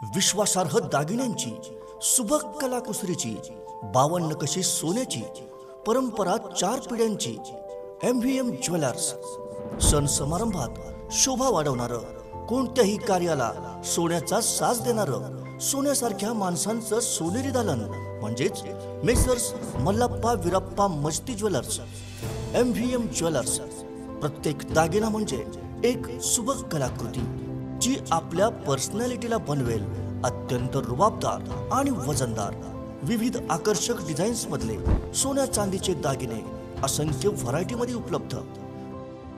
विश्वासार्ह दागिन्यांची, सुबक कलाकुसरीची, 52 नकाशे सोन्याची, परंपरा 4 पिढ्यांची MVM ज्वेलर्स। सण समारंभात शोभा वाढवणारं, कोणत्याही कार्याला सोन्याचा साज देणारं, सोन्यासारख्या माणसांचं सोनेरी दालन म्हणजेच मेसर्स मल्लाप्पा वीरप्पा मस्ती ज्वेलर्स। MVM jewellers. प्रत्येक दागिना म्हणजे एक सुबक कलाकृती जी आपल्या पर्सनॅलिटीला बनवेल अत्यंत रुबाबदार आणि वजनदार। विविध आकर्षक डिझाईन्स मधले सोन्या चांदीचे दागिने असंख्य व्हरायटी मध्ये उपलब्ध।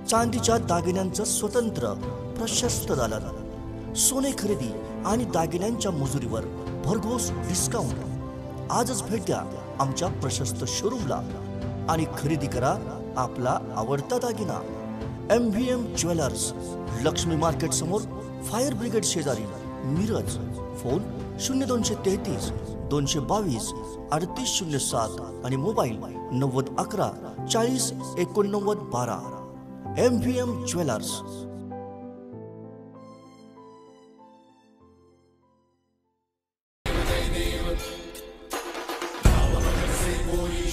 चांदीच्या दागिन्यांचं स्वतंत्र प्रशस्त दालन, सोने खरेदी आणि दागिन्यांच्या मजुरीवर भरघोस डिस्काउंट। आजच भेट द्या आमच्या प्रशस्त शोरूमला आणि खरेदी करा आपला आवडता दागिना। MVM ज्वेलर्स, लक्ष्मी मार्केट समोर, फायर ब्रिगेड शेजारी, मिरज। फोन 0233 222 3807 आणि मोबाईल 9011 40 89 12। MVM jewellers.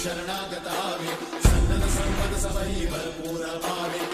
शरणागत आवे, सन्नत संपद सबही भरपूर पावे।